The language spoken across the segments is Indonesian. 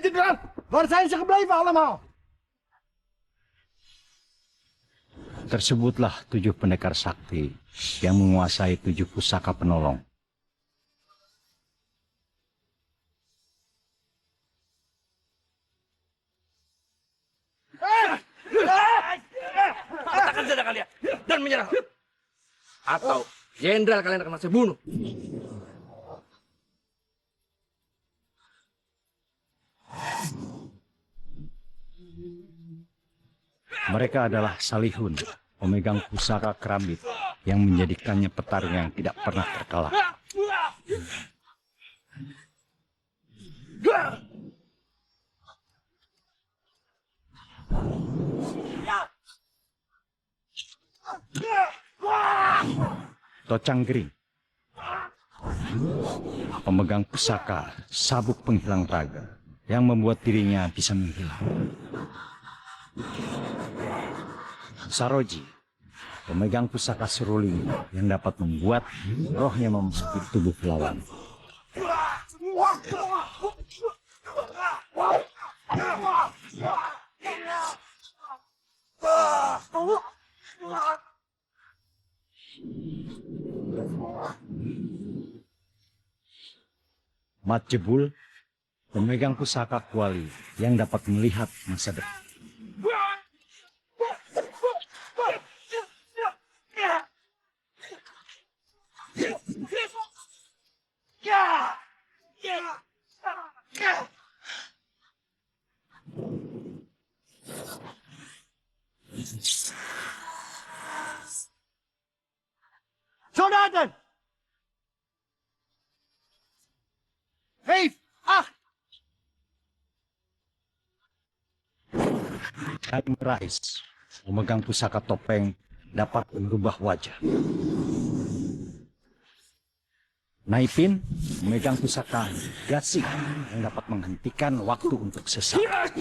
jenderal. Waar zijn ze gebleven allemaal? Tersebutlah 7 pendekar sakti yang menguasai 7 pusaka penolong. Letakkan senjata kalian dan menyerah. Atau jenderal kalian akan saya bunuh. Mereka adalah Salihun, pemegang pusaka kerambit yang menjadikannya petarung yang tidak pernah terkalah. Tocang Gering, pemegang pusaka sabuk penghilang raga yang membuat dirinya bisa menghilang. Saroji, pemegang pusaka seruling yang dapat membuat rohnya memasuki tubuh lawan. Mat Jebul, pemegang pusaka kuali yang dapat melihat masa depan. Soldaten! 7, 8. Kaim Rais, pemegang pusaka topeng dapat merubah wajah. Naipin, memegang pusaka gasing yang dapat menghentikan waktu untuk sesaat.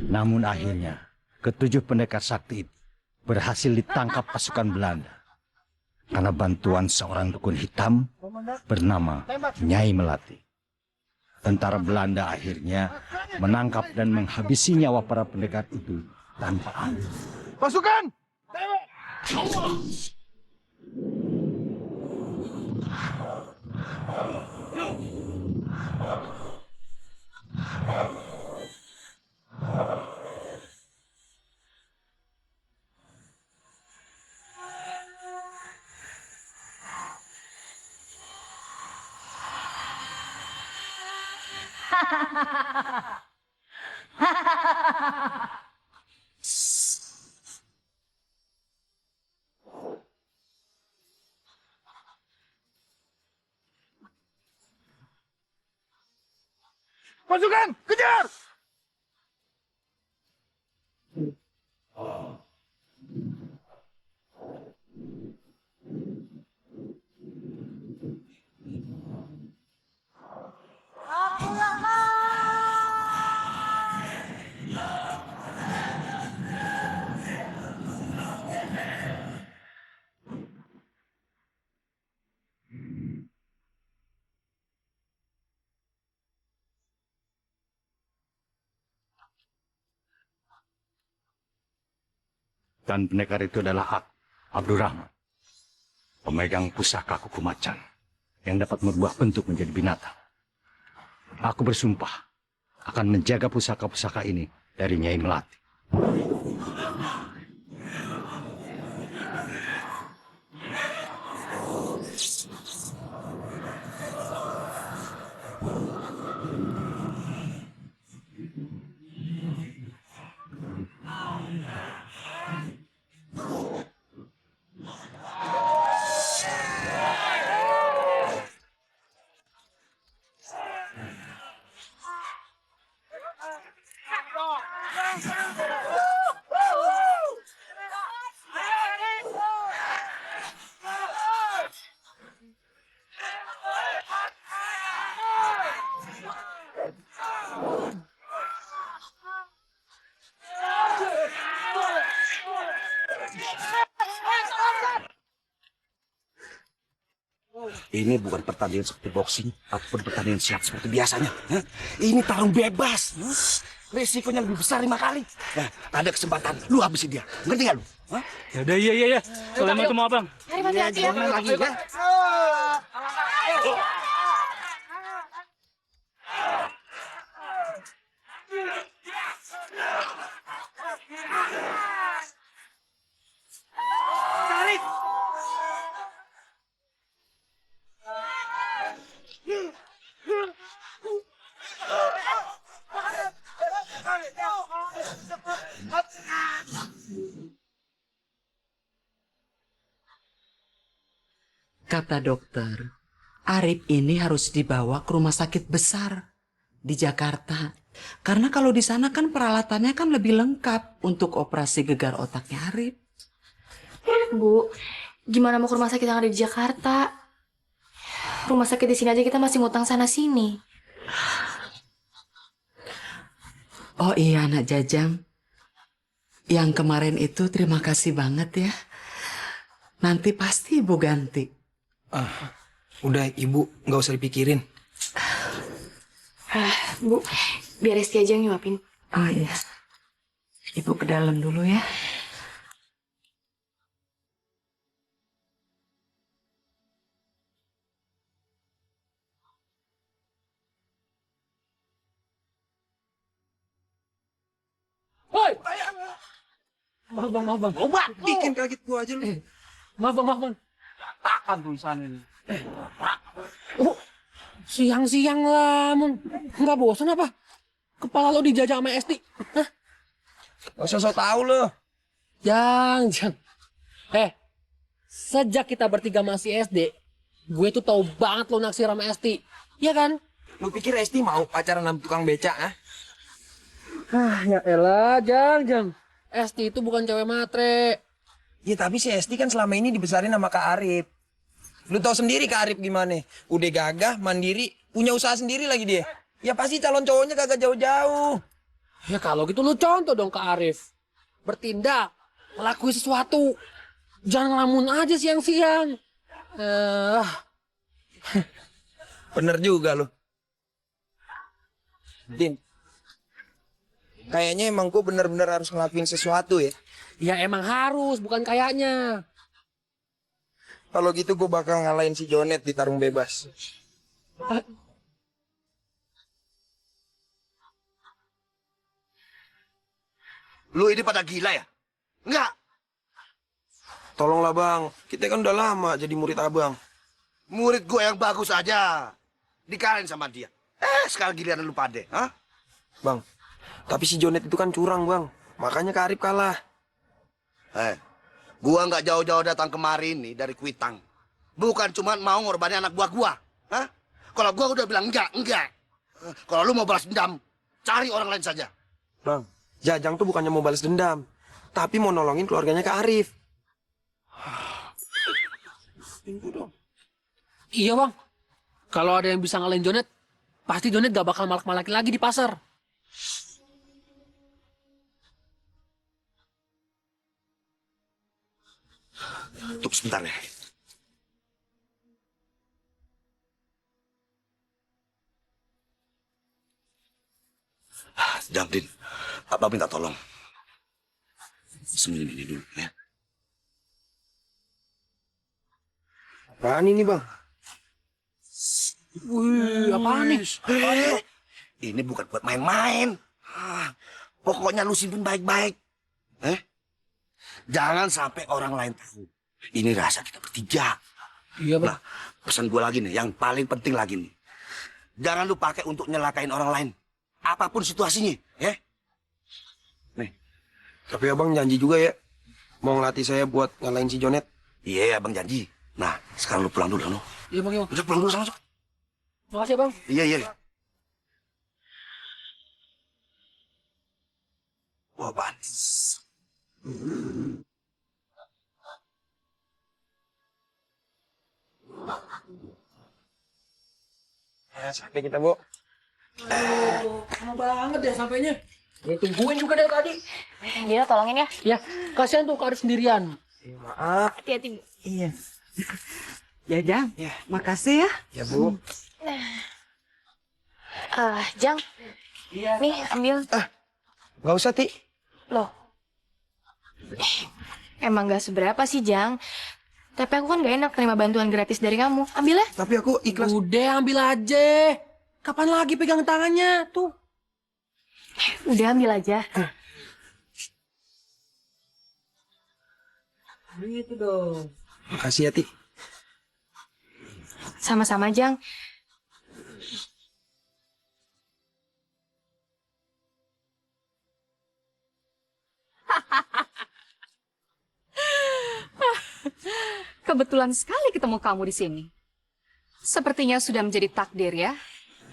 Namun akhirnya, ke-7 pendekar sakti itu berhasil ditangkap pasukan Belanda karena bantuan seorang dukun hitam bernama Nyai Melati. Tentara Belanda akhirnya menangkap dan menghabisi nyawa para pendekar itu tanpa ampun. Pasukan! Pasukan, kejar! Dan pendekar itu adalah Abdurrahman, pemegang pusaka kuku macan yang dapat merubah bentuk menjadi binatang. Aku bersumpah akan menjaga pusaka-pusaka ini dari Nyai Melati. Ini bukan pertandingan seperti boxing ataupun pertandingan silat seperti biasanya. Hah? Ini tarung bebas. Resikonya lebih besar 5 kali. Nah, ada kesempatan, lu habisin dia. Ngerti gak lu? Hah? Ya udah iya. Kalau mau ketemu abang. Mari hati-hati ya. Jangan lagi ya. Kata dokter, Arif ini harus dibawa ke rumah sakit besar di Jakarta. Karena kalau di sana kan peralatannya kan lebih lengkap untuk operasi gegar otaknya Arif. Bu, gimana mau ke rumah sakit yang ada di Jakarta? Rumah sakit di sini aja kita masih ngutang sana sini. Oh iya anak Jajang, yang kemarin itu terima kasih banget ya. Nanti pasti ibu ganti. Udah ibu, nggak usah dipikirin. Bu, biar Rizky aja yang nyuapin. Oh iya, ibu ke dalam dulu ya. Woi! Maaf bang. Obat, bikin kaget gua aja lu. Maaf bang. Takkan tulisan ini. Oh, siang-siang lah, Mon. Nggak bosan apa? Kepala lo dijajah sama Esti. Hah? Gak usah sok tau lu. Jangan. Sejak kita bertiga masih SD, gue tuh tahu banget lo naksir sama Esti. Iya kan? Lu pikir Esti mau pacaran sama tukang beca, ah? Ya elah, Jang. Esti itu bukan cewek matre. Ya tapi si Esti kan selama ini dibesarin sama Kak Arif. Lu tau sendiri Kak Arif gimana? Udah gagah, mandiri, punya usaha sendiri lagi dia. Ya pasti calon cowoknya kagak jauh-jauh. Ya kalau gitu lu contoh dong ke Arif. Bertindak, ngelakuin sesuatu. Jangan ngelamun aja siang-siang. Bener juga lu. Din, kayaknya emang gue bener-bener harus ngelakuin sesuatu ya. Ya emang harus, bukan kayaknya. Kalau gitu gue bakal ngalahin si Jonet di tarung bebas. Lu ini pada gila ya? Enggak. Tolonglah bang, kita kan udah lama jadi murid abang. Murid gue yang bagus aja. Dikalahin sama dia. Sekarang giliran lu pade. Hah? Bang, tapi si Jonet itu kan curang bang. Makanya Kak Arif kalah. Gua nggak jauh-jauh datang kemari nih dari Kuitang. Bukan cuma mau ngorbanin anak buah gua. Hah? Kalau gua udah bilang enggak. Kalau lu mau balas dendam, cari orang lain saja. Bang, Jajang tuh bukannya mau balas dendam. Tapi mau nolongin keluarganya Kak Arif. Iya bang, kalau ada yang bisa ngalahin Jonet, pasti Jonet gak bakal malak-malakin lagi di pasar. Tunggu sebentar ya. Jamdin, Abang minta tolong. Sembunyi ini dulu ya. Apaan ini bang? Wih, apaan nih? Ini bukan buat main-main. Pokoknya lu simpen baik-baik. Jangan sampai orang lain tahu. Ini rahasia kita bertiga. Iya bang. Nah, pesan gue lagi nih, yang paling penting lagi nih. Jangan lu pakai untuk nyelakain orang lain. Apapun situasinya, ya. Nih. Tapi abang janji juga ya. Mau ngelatih saya buat ngalahin si Jonet. Iya, abang janji. Nah, sekarang lu pulang dulu, no. Iya bang, iya bang. Udah pulang dulu sama. Makasih ya bang. Iya. Wah, bagus. Ya, sampai kita, Bu. Lama banget ya sampainya. Gue tungguin juga dari tadi. Gina tolongin ya. Ya, kasihan tuh Kak Arif sendirian. Maaf. Hati-hati. Iya. Ya, Jang. Makasih ya. Ya, Bu. Jang, nih ambil. Nggak usah, Ti. Loh, emang gak seberapa sih, Jang. Tapi aku kan gak enak terima bantuan gratis dari kamu. Ambil ya. Tapi aku ikhlas. Udah ambil aja. Kapan lagi pegang tangannya? Tuh. Udah ambil aja. Gitu dong. Makasih ya, Ti. Sama-sama, Jang. Kebetulan sekali ketemu kamu di sini. Sepertinya sudah menjadi takdir ya.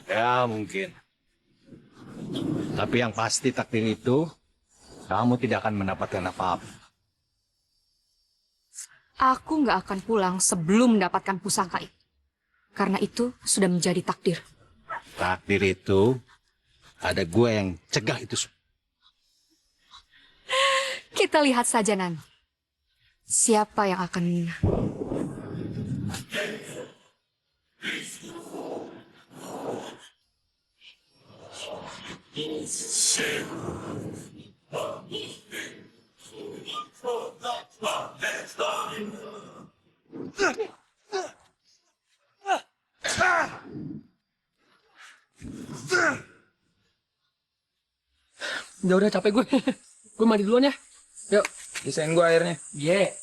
Ya mungkin. Tapi yang pasti takdir itu, kamu tidak akan mendapatkan apa-apa. Aku nggak akan pulang sebelum mendapatkan pusaka itu. Karena itu sudah menjadi takdir. Takdir itu, ada gue yang cegah itu. Kita lihat saja nanti. Siapa yang akan menang? Udah capek gue. Gue mandi duluan ya. Yuk. Desain gua airnya. Yeah.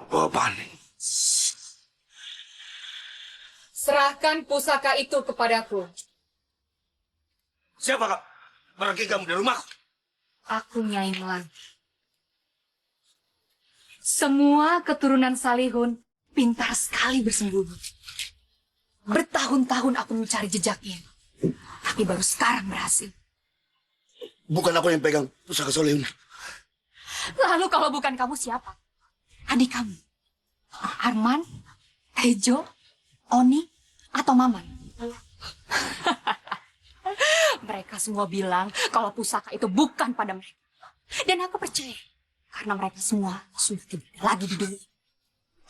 Apaan nih? Serahkan pusaka itu kepadaku. Siapa kak? Pergi kamu dari rumahku. Aku Nyai Melang. Semua keturunan Salihun pintar sekali bersembunyi. Bertahun-tahun aku mencari jejaknya. Tapi baru sekarang berhasil. Bukan aku yang pegang pusaka Solehun. Lalu kalau bukan kamu siapa? Adik kamu? Arman? Tejo? Oni? Atau Maman? Mereka semua bilang kalau pusaka itu bukan pada mereka. Dan aku percaya. Karena mereka semua sudah tidak ada lagi di dunia.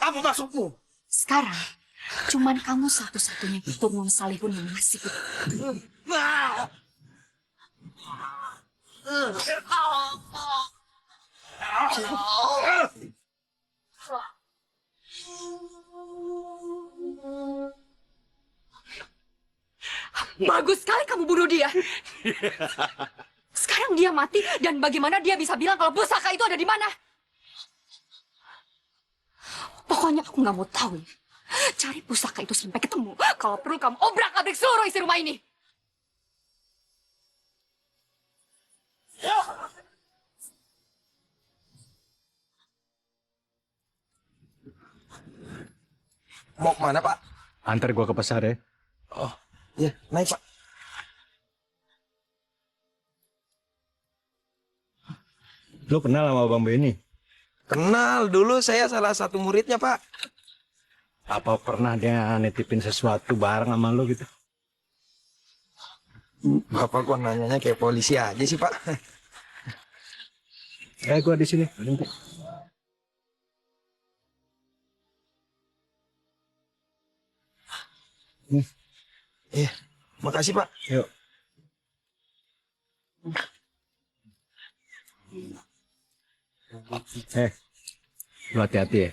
Apa maksudmu? Sekarang, cuman kamu satu-satunya keturunan Salihun yang masih hidup. Bagus sekali kamu bunuh dia. Sekarang dia mati dan bagaimana dia bisa bilang kalau pusaka itu ada di mana? Pokoknya aku nggak mau tahu. Cari pusaka itu sampai ketemu. Kalau perlu kamu obrak-abrik seluruh isi rumah ini. Mau kemana, Pak? Antar gua ke pasar ya. Oh, ya, naik, Pak. Lo kenal sama Bang Benny? Kenal, dulu saya salah satu muridnya, Pak. Apa pernah dia nitipin sesuatu bareng sama lo gitu? Bapak kok nanyanya kayak polisi aja sih, Pak. Gua di sini. Iya, makasih, Pak. Yuk. Lu hati-hati ya.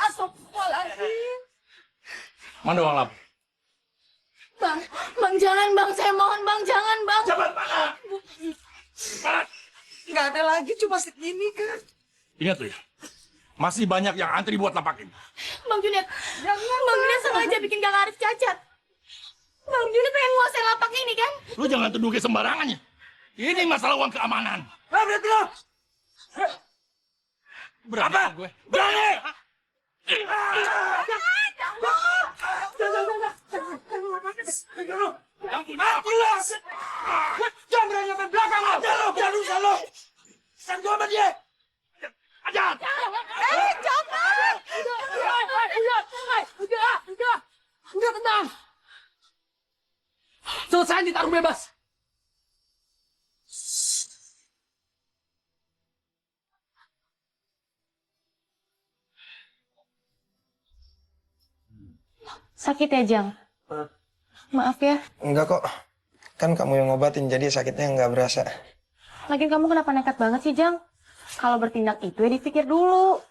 Astagfirullahaladzim. Mana uang lap? Bang, jangan bang. Saya mohon bang, jangan bang. Cepat mana? Nggak ada lagi, cuma segini kan. Ingat tuh ya, masih banyak yang antri buat lapakin. Bang Junet, Bang Junet sengaja bikin Kak Arif cacat. Bang Junet pengen nguasain lapak ini kan? Lu jangan tuduh ke sembarangan ya. Ini masalah uang keamanan. Berhenti lo! Berapa? Gue. Berani! Jelas! Jangan berani sampai belakang lo! Jangan usah lo! San gua sama dia! Ajar! Jangan! Udah tenang. Selesai ditarung bebas. Sakit ya, Jang? Maaf ya. Enggak kok. Kan kamu yang ngobatin, jadi sakitnya nggak berasa. Lagian kamu kenapa nekat banget sih, Jang? Kalau bertindak itu ya dipikir dulu.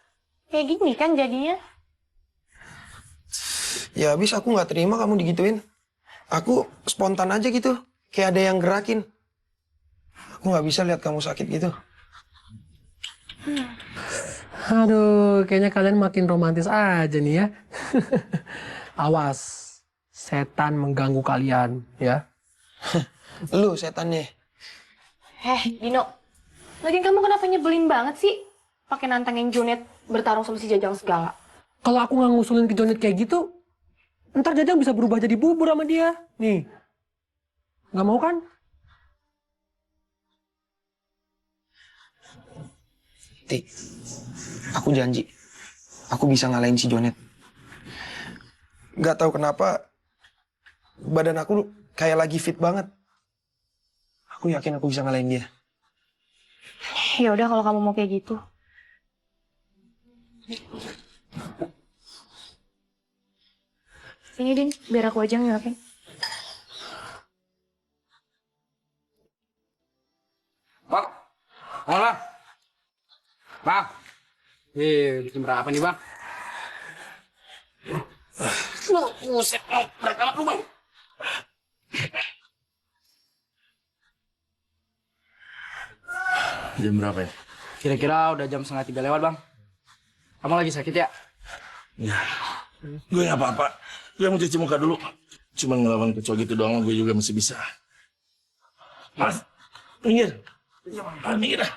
Kayak gini kan jadinya. Ya habis aku nggak terima kamu digituin. Aku spontan aja gitu. Kayak ada yang gerakin. Aku nggak bisa lihat kamu sakit gitu. Aduh, kayaknya kalian makin romantis aja nih ya. Awas, setan mengganggu kalian ya. Lu setannya. Dino. Lagian kamu kenapa nyebelin banget sih? Pakai nantangin Junet bertarung sama si Jajang segala. Kalau aku nggak ngusulin ke Jonet kayak gitu, ntar Jajang bisa berubah jadi bubur sama dia. Nih, nggak mau kan? Ti, aku janji. Aku bisa ngalahin si Jonet. Gak tahu kenapa badan aku kayak lagi fit banget. Aku yakin aku bisa ngalahin dia. Ya udah kalau kamu mau kayak gitu. Sini Din, biar aku aja ngelakuin. Bang. Bang. Bang. Jam berapa nih, Bang? Buset, berapa lu, Bang? Jam berapa ya? Kira-kira udah jam 2:30 lewat, Bang. Kamu lagi sakit ya? Gue nggak apa-apa. Gue mau cuci muka dulu. Cuma ngelawan kecoa gitu doang, gue juga masih bisa. Mas, minggir. Minggir dah.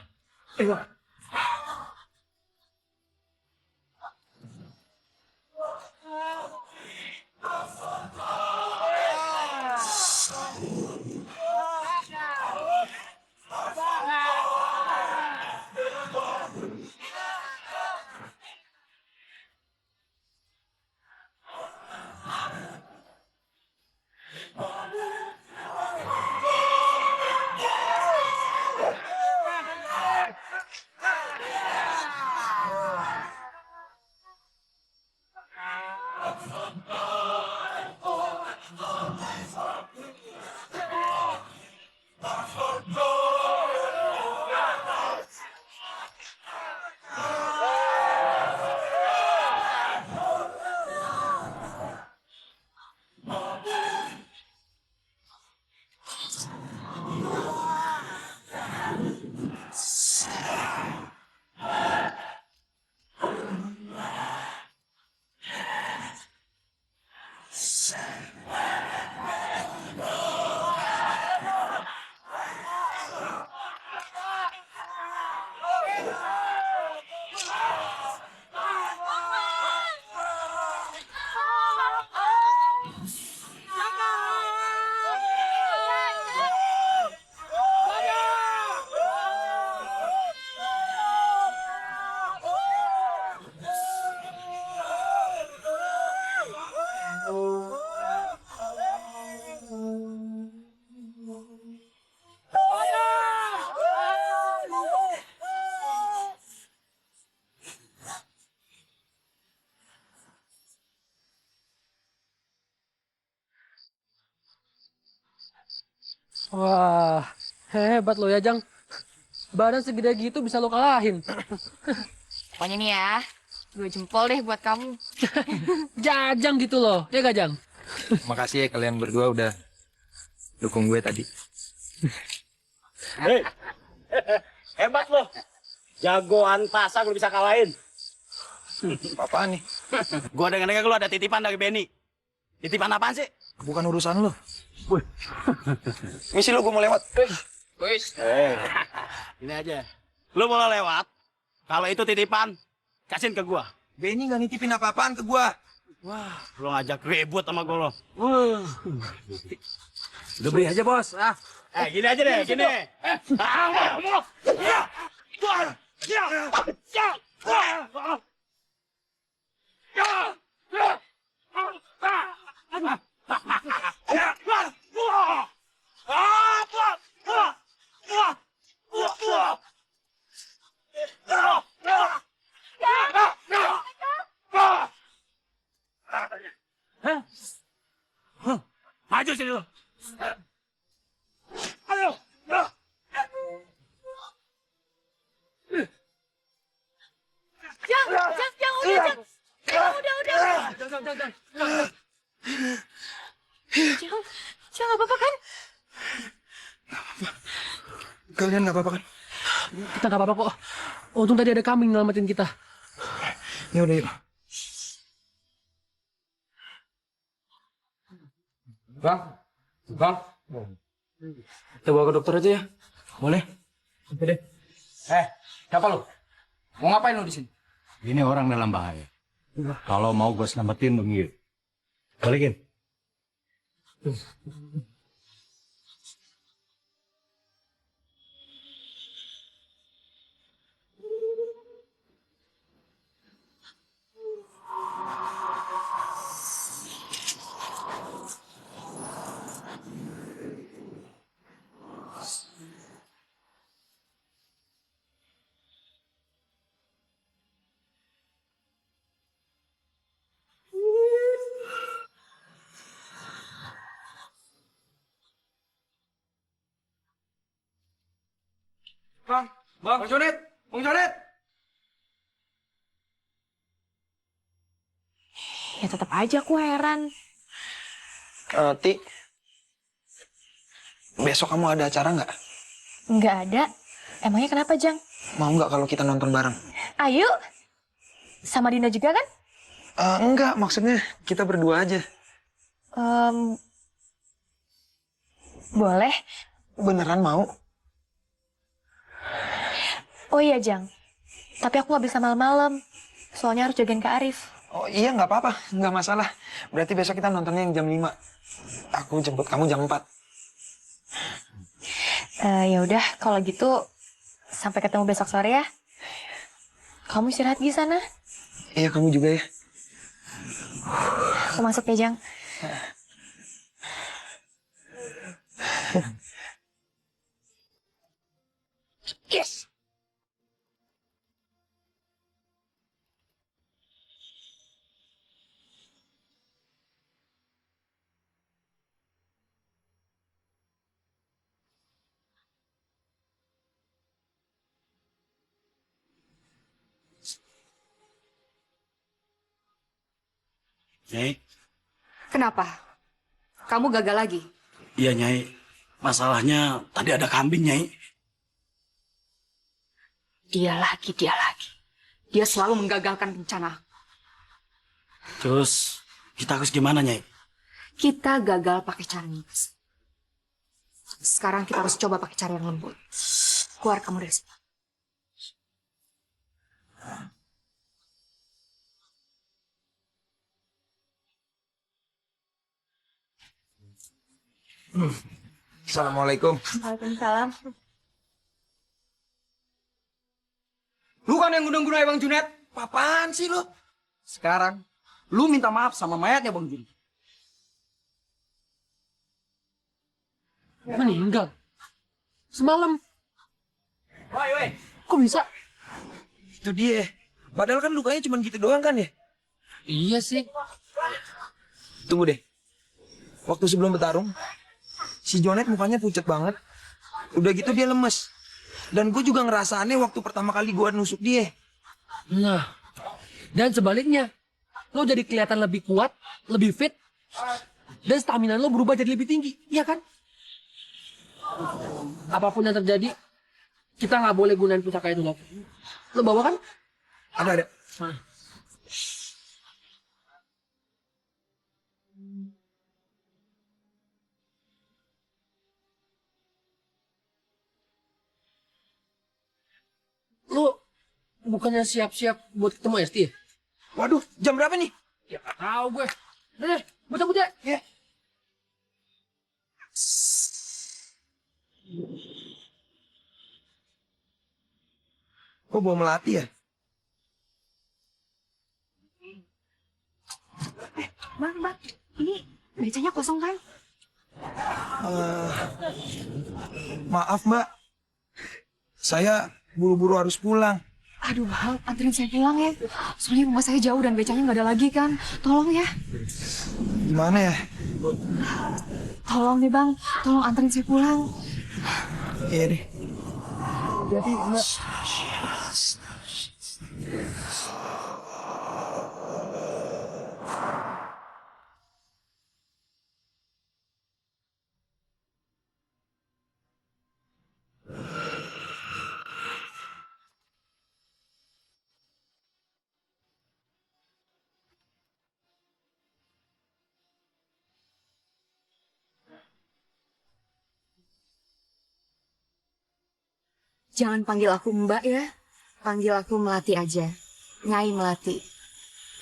Wah, hebat lo ya, Jang. Badan segede gitu bisa lo kalahin. Pokoknya nih ya, 2 jempol deh buat kamu. Jajang gitu loh, ya gak, Jang? Makasih ya kalian berdua udah dukung gue tadi. Hei, hebat lo. Jagoan pasang lo bisa kalahin. Apaan nih? Gua dengar-dengar lo ada titipan dari Benny. Titipan apaan sih? Bukan urusan lo. Misi lo, gue mau lewat. Wis. Ini aja. Lu boleh lewat. Kalau itu titipan, kasihin ke gua. Benny nggak nitipin apa-apaan ke gua. Wah, lu ngajak ribut sama gua lo. Udah beri aja, Bos. Ah. Gini aja deh, gini. Maju sini lu. Jang, udah, Jang. Udah. Jang, nggak apa-apa kan? Kalian nggak apa-apa kan? Kita nggak apa-apa kok. Untung tadi ada kambing nyelamatin kita. Ya udah yuk. Bang. Kita bawa ke dokter aja ya. Boleh? Oke deh. Siapa lu? Mau ngapain lu di sini? Ini orang dalam bahaya. Kalau mau gue selamatin begini. Balikin. Bang Jonet, Bang Jonet. Ya tetap aja aku heran. Ti, besok kamu ada acara nggak? Nggak ada. Emangnya kenapa, Jang? Mau nggak kalau kita nonton bareng? Ayo. Sama Dina juga kan? Enggak, maksudnya kita berdua aja. Boleh. Beneran mau? Oh iya, Jang. Tapi aku nggak bisa malam-malam. Soalnya harus jagain Kak Arif. Oh iya, nggak apa-apa, nggak masalah. Berarti besok kita nontonnya yang jam 5. Aku jemput kamu jam 4. Ya udah, kalau gitu sampai ketemu besok sore ya. Kamu istirahat di sana. Iya, kamu juga ya. Aku masuk ya, Jang. Yes. Nyai, Kenapa? Kamu gagal lagi? iya Nyai. Masalahnya tadi ada kambing, Nyai. Dia lagi. Dia selalu menggagalkan rencana. Terus kita harus gimana, Nyai? Kita gagal pakai cara ngegas. Sekarang kita harus coba pakai cara yang lembut. Keluar kamu dari sini. Assalamualaikum. Waalaikumsalam. Lu kan yang guna-guna Bang Junet. Apaan sih lu? Sekarang, lu minta maaf sama mayatnya Bang Jun. Meninggal. Semalam. Woi. Kok bisa? Itu dia. Padahal kan lukanya cuma gitu doang kan ya? Iya sih. Tunggu deh. Waktu sebelum bertarung, si Jonet mukanya pucat banget. Udah gitu dia lemes. Dan gue juga ngerasa aneh waktu pertama kali gue nusuk dia. Nah, dan sebaliknya, lo jadi kelihatan lebih kuat, lebih fit, dan stamina lo berubah jadi lebih tinggi, iya kan? Apapun yang terjadi, kita nggak boleh gunain pusaka itu lagi. Lo bawa kan? Ada. bukannya siap-siap buat ketemu Esti ya? Waduh, jam berapa nih? Ya nggak tahu gue. Udah deh, gue cabut ya. Ya. Kok bawa melati ya? Bang, ini becanya kosong kan? Maaf mbak, saya buru-buru harus pulang. Aduh bang, anterin saya pulang ya. Soalnya rumah saya jauh dan becanya nggak ada lagi kan. Tolong ya. Gimana ya? Tolong nih bang, tolong anterin saya pulang. Iya deh. Jadi mbak. Jangan panggil aku Mbak ya. Panggil aku Melati aja. Nyai Melati.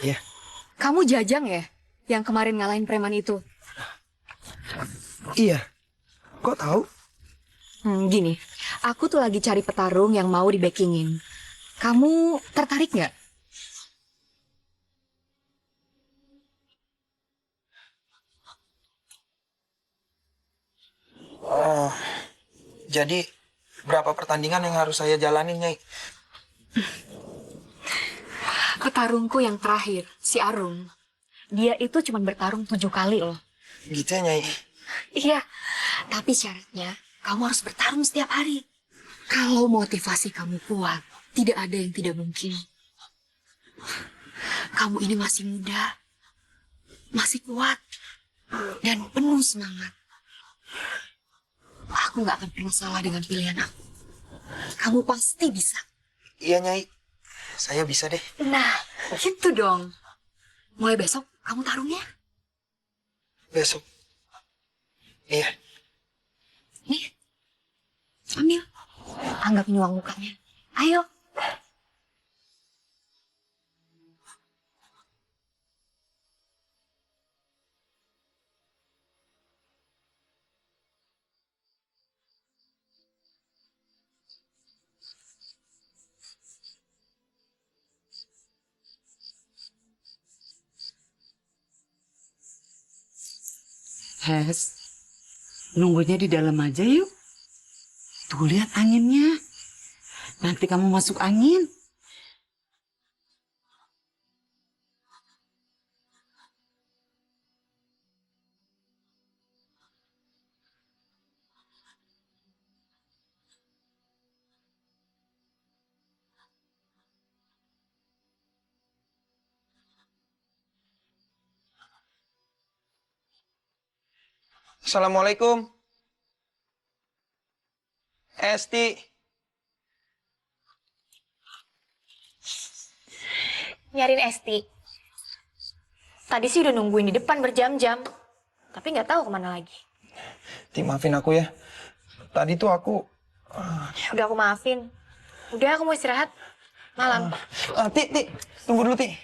Iya. Kamu Jajang ya? Yang kemarin ngalahin preman itu. Iya. Kok tahu? Gini, aku tuh lagi cari petarung yang mau di-backingin. Kamu tertarik nggak? Oh, jadi berapa pertandingan yang harus saya jalanin, Nyai? Petarungku yang terakhir, si Arum. Dia itu cuma bertarung 7 kali loh. Gitu ya, Nyai? Iya, tapi syaratnya kamu harus bertarung setiap hari. Kalau motivasi kamu kuat, tidak ada yang tidak mungkin. Kamu ini masih muda, masih kuat, dan penuh semangat. Aku nggak akan pernah salah dengan pilihan aku. Kamu pasti bisa. Iya, Nyai. Saya bisa deh. Nah, gitu dong. Mulai besok kamu tarungnya. Besok. Iya. Nih, ambil. Anggap ini uang mukanya. Ayo. Hes, nunggunya di dalam aja yuk. Tuh lihat anginnya. Nanti kamu masuk angin. Assalamualaikum. Esti. Nyariin Esti. Tadi sih udah nungguin di depan berjam-jam. Tapi nggak tahu kemana lagi. Ti, maafin aku ya. Tadi tuh aku... Udah aku maafin. Udah aku mau istirahat. Malam. Ti, tunggu dulu, Ti.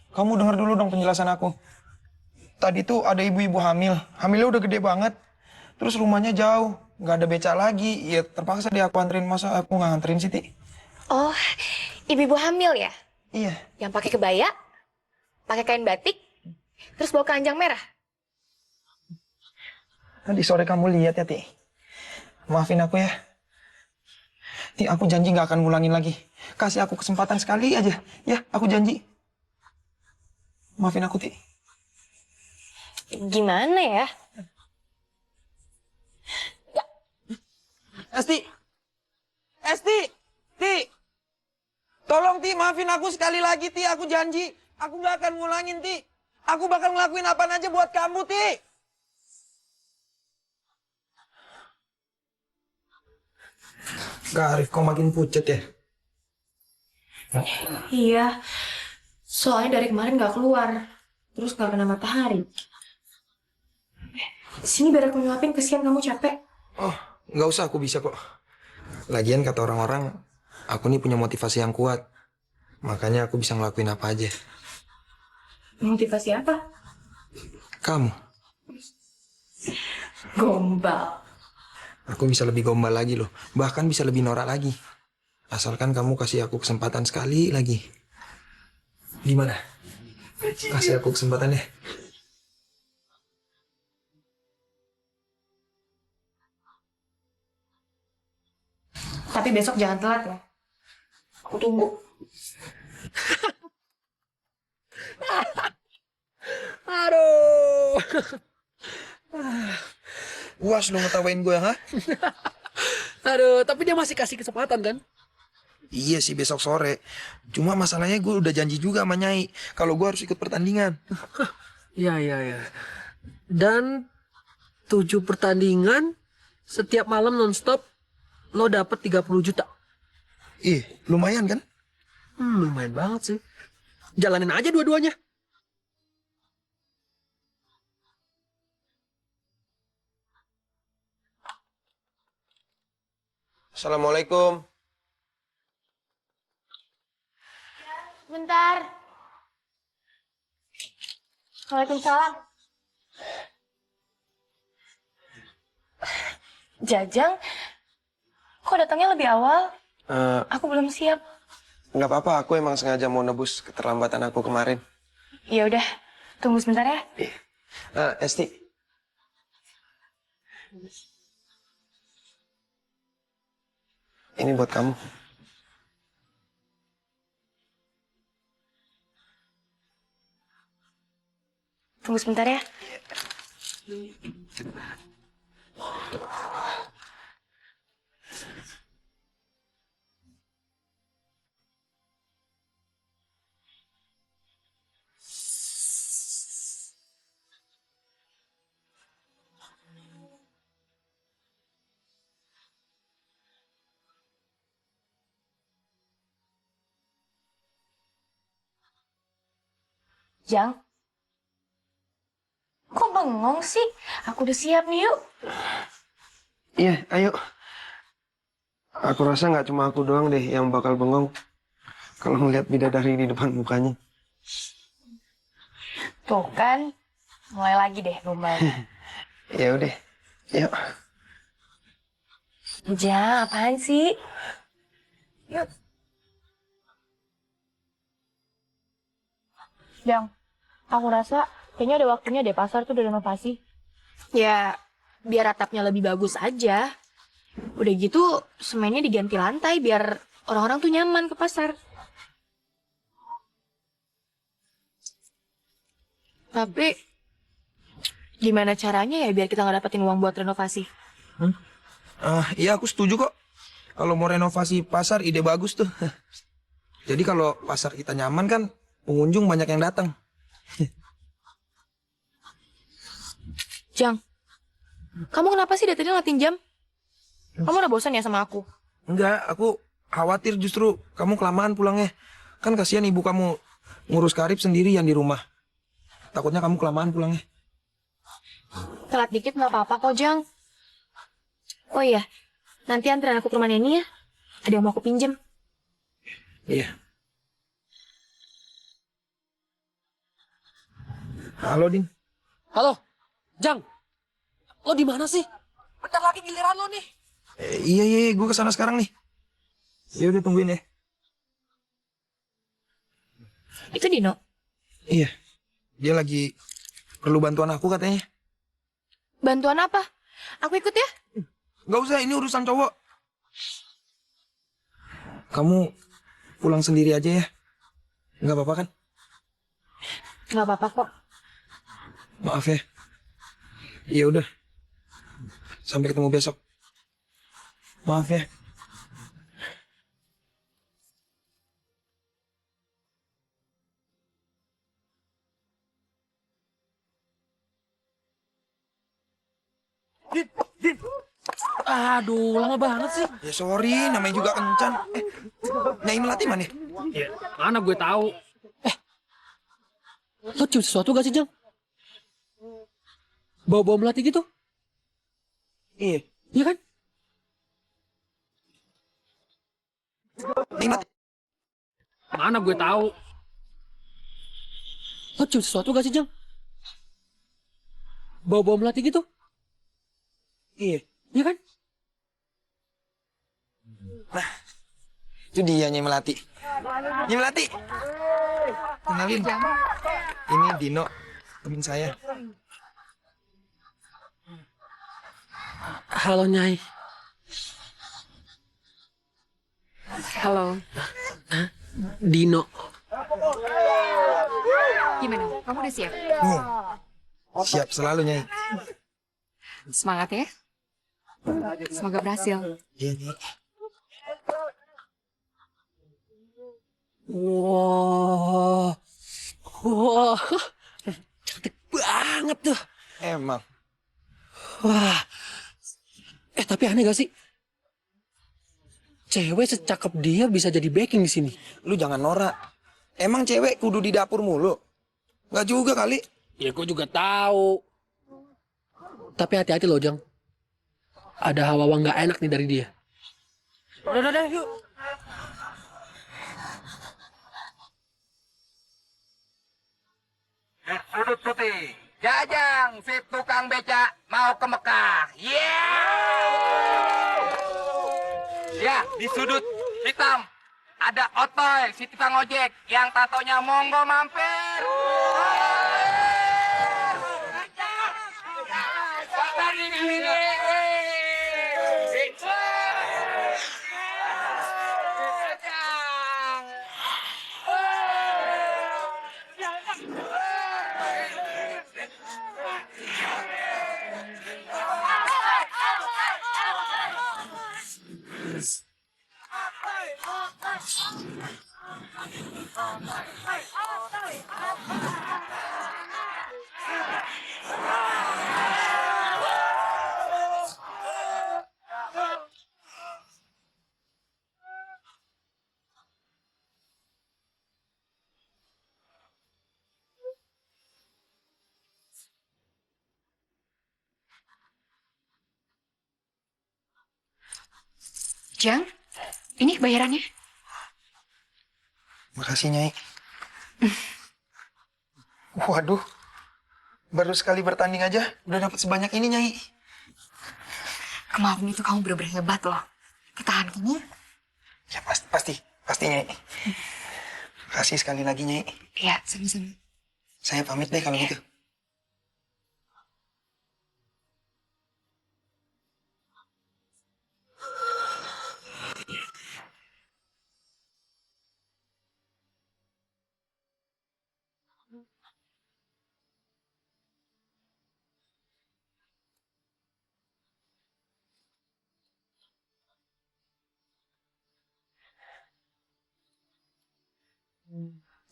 Kamu dengar dulu dong penjelasan aku. Tadi tuh ada ibu-ibu hamil. Hamilnya udah gede banget. Terus rumahnya jauh. Nggak ada beca lagi. Ya terpaksa deh aku anterin. Masa aku nggak nganterin sih, Ti? Oh, ibu-ibu hamil ya? Iya. Yang pakai kebaya, pakai kain batik, terus bawa keranjang merah. Tadi sore kamu lihat ya, Ti. Maafin aku ya. Ti, aku janji nggak akan ngulangin lagi. Kasih aku kesempatan sekali aja. Ya, aku janji. Maafin aku, Ti. Gimana ya? Esti! Esti! Ti! Tolong, Ti, maafin aku sekali lagi, Ti. Aku janji. Aku nggak akan ngulangin, Ti. Aku bakal ngelakuin apa aja buat kamu, Ti. Gak, Arif, kok makin pucet ya? Iya. Soalnya dari kemarin nggak keluar. Terus nggak kena matahari. Sini biar aku nyuapin, kesian kamu capek. Oh, nggak usah, aku bisa kok. Lagian kata orang-orang, aku nih punya motivasi yang kuat. Makanya aku bisa ngelakuin apa aja. Motivasi apa? Kamu, Gombal. aku bisa lebih gombal lagi loh. Bahkan bisa lebih norak lagi. Asalkan kamu kasih aku kesempatan sekali lagi. Gimana? Kasih aku kesempatan ya. Tapi besok jangan telat ya. Aku tunggu. Aduh. Puas lo ngetawain gue, ha? Aduh, tapi dia masih kasih kesempatan kan? Iya sih besok sore. Cuma masalahnya gue udah janji juga sama Nyai. Kalau gue harus ikut pertandingan. Iya, iya, iya. Dan 7 pertandingan setiap malam nonstop lo dapet 30 juta. Ih, lumayan kan? Lumayan banget sih. Jalanin aja dua-duanya. Assalamualaikum. Bentar. Waalaikumsalam. Jajang, kok datangnya lebih awal? Aku belum siap. Nggak apa-apa, aku emang sengaja mau nebus keterlambatan aku kemarin. Ya udah, tunggu sebentar ya. Esti. Ini buat kamu. Tunggu sebentar ya. Jang, kok bengong sih? Aku udah siap nih, yuk. Iya, ayo. Aku rasa nggak cuma aku doang deh yang bakal bengong kalau ngeliat bidadari di depan mukanya. Tuh kan, mulai lagi deh gombal. Ya udah, yuk. Jang, apaan sih? Yuk. Jang, aku rasa kayaknya udah waktunya deh pasar tuh udah renovasi. Ya, biar atapnya lebih bagus aja. Udah gitu, semennya diganti lantai biar orang-orang tuh nyaman ke pasar. Tapi, gimana caranya ya biar kita nggak dapetin uang buat renovasi? Iya aku setuju kok. Kalau mau renovasi pasar ide bagus tuh. Jadi kalau pasar kita nyaman kan pengunjung banyak yang datang. Jang, kamu kenapa sih dari tadi ngeliatin jam? Kamu udah bosan ya sama aku? Enggak, aku khawatir justru kamu kelamaan pulangnya. Kan kasihan ibu kamu ngurus karib sendirian di rumah. Takutnya kamu kelamaan pulangnya. Telat dikit nggak apa-apa kok, Jang. Oh iya, nanti anterin aku ke rumah Neni ya. Ada yang mau aku pinjem. Iya. Halo, Din. Halo, Jang. Lo di mana sih? Bentar lagi giliran lo nih. Iya, gue kesana sekarang nih. Ya udah tungguin ya. Itu Dino. Iya, dia lagi perlu bantuan aku katanya. Bantuan apa? Aku ikut ya? Gak usah, ini urusan cowok. Kamu pulang sendiri aja ya. Gak apa-apa kan? Nggak apa-apa kok. Maaf ya. Iya udah. Sampai ketemu besok. Maaf ya. Aduh, lama banget sih. Ya sorry, namanya juga kencan. Nyai Melati mana? Ya, mana gue tahu. Lo cium sesuatu gak sih, Jang? Bau-bau melati gitu? Iya. Iya kan? Nyai Melati. Mana gue tahu. Lo cium sesuatu gak sih, Jang? Bau-bau melati gitu? Iya. Iya kan? Itu dia Nyai Melati. Nyai Melati. Kenalin. Ini Dino, temen saya. Halo, Nyai. Halo. Dino. Gimana? Kamu udah siap? Siap selalu Nyai. Semangat ya. Semoga berhasil. Iya Nyai. Wah. Wah. Cantik banget tuh. Emang. Wah. Tapi aneh gak sih? Cewek secakep dia bisa jadi backing di sini. Lu jangan norak. Emang cewek kudu di dapur mulu? Nggak juga kali. Ya gue juga tahu. Tapi hati-hati loh, Jang. Ada hawa-hawa nggak enak nih dari dia. Udah, yuk. Sudut putih. Jajang si tukang beca mau ke Mekah. Ya, di sudut hitam ada Otoy si tukang ojek yang tatonya monggo mampir. Jang, ini bayarannya. Makasih Nyai. Waduh. Baru sekali bertanding aja udah dapat sebanyak ini Nyai. Kemarin itu kamu bener-bener hebat loh. Ketahanannya. Ya pasti Nyai. Makasih sekali lagi Nyai. Ya, sama-sama. Saya pamit deh kalau gitu.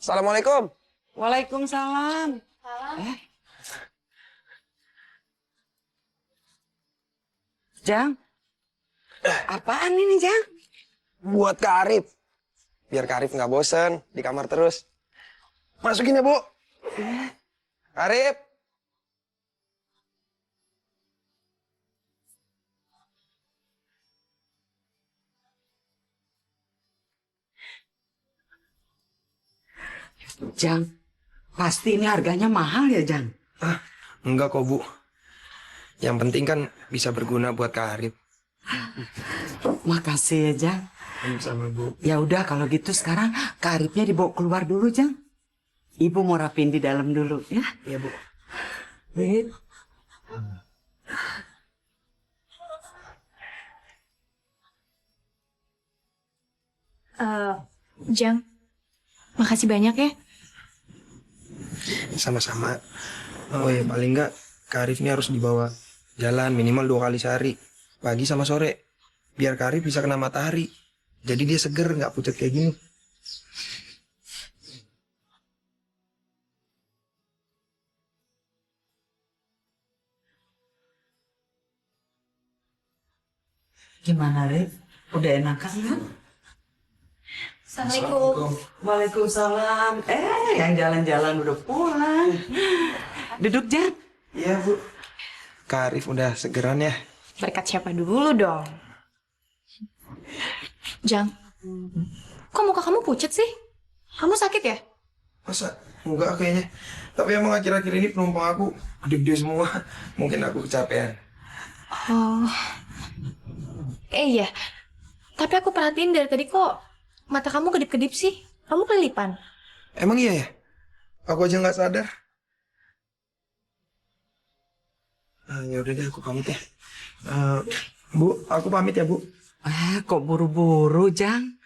Assalamualaikum. Waalaikumsalam. Jang, apaan ini Jang? Buat Kak Arif. Biar Kak Arif nggak bosen di kamar terus. Masukin ya Bu. Kak Arif. Jang, pasti ini harganya mahal ya Jang? Enggak kok Bu. Yang penting kan bisa berguna buat Kak Arif. Makasih ya Jang. Sama Bu. Ya udah kalau gitu sekarang Kak Arifnya dibawa keluar dulu Jang. Ibu mau rapin di dalam dulu ya. Iya Bu. Wait. Jang, makasih banyak ya. Sama-sama. Oh ya paling enggak Kak Arif ini harus dibawa jalan minimal 2 kali sehari. Pagi sama sore. Biar Kak Arif bisa kena matahari. Jadi dia seger nggak pucat kayak gini. Gimana Rif? Udah enakan kan? Assalamualaikum. Waalaikumsalam. Yang jalan-jalan udah pulang. Duduk Jang. Iya Bu. Kak Arif udah segeran ya. Berkat siapa dulu dong? Jang, kok muka kamu pucat sih? Kamu sakit ya? Masa? Enggak kayaknya. Tapi emang akhir-akhir ini penumpang aku gede-gede semua. Mungkin aku kecapean. Oh. Iya. Tapi aku perhatiin dari tadi kok mata kamu kedip-kedip sih. Kamu kelilipan. Emang iya ya? Aku aja nggak sadar. Ya udah deh, aku pamit ya. Bu, aku pamit ya, Bu. Kok buru-buru, Jang?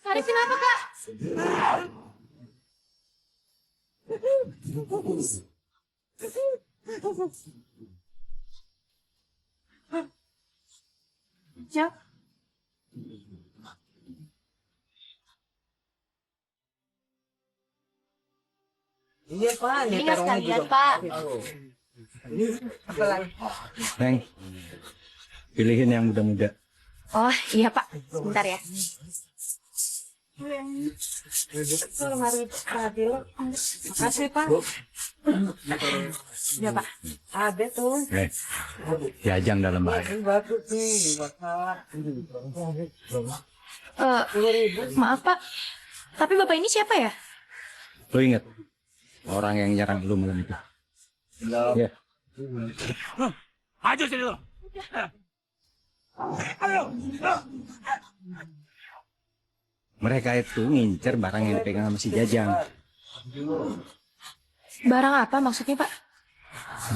Sarif kenapa, Kak? Jang? Iya, Pak. Ini nggak sekalian, Pak. Neng, pilihin yang muda-muda. Oh, iya, Pak. Sebentar ya. Makasih, Pak. Iya, Pak. Ada tuh. Jajang dalam bahaya. Maaf, Pak. Tapi Bapak ini siapa ya? Lo inget orang yang nyerang lu malam itu? Ya. Maju sini lo. Ayo. Mereka itu ngincer barang yang dipegang sama si Jajang. Barang apa maksudnya, Pak?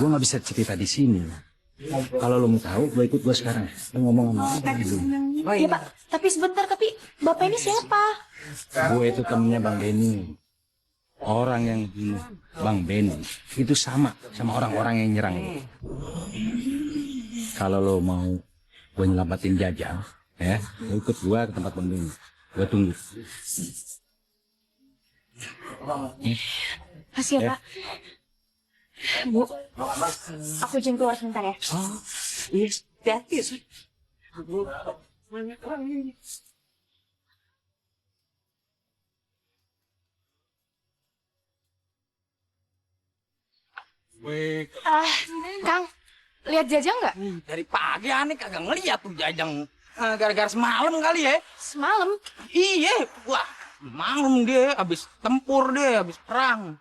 Gue nggak bisa cerita di sini. Kalau lo mau tahu, gue ikut gue sekarang. Lo ngomong sama gue dulu. Iya, Pak. Tapi sebentar, tapi Bapak ini siapa? Gue itu temennya Bang Benny. Orang yang bunuh Bang Benny itu sama orang-orang yang nyerang lo. Kalau lo mau gue nyelamatin Jajang, ya, lo ikut gue ke tempat Bang Benny. Gue tunggu. Kasih ya, Pak. Bu, aku izin keluar sebentar ya. Iya, hati-hati. Kang, lihat Jajang nggak? Dari pagi aneh kagak ngeliat tuh Jajang. Gara-gara semalam kali ya. Semalam. Iya, wah, malam dia habis tempur dia, habis perang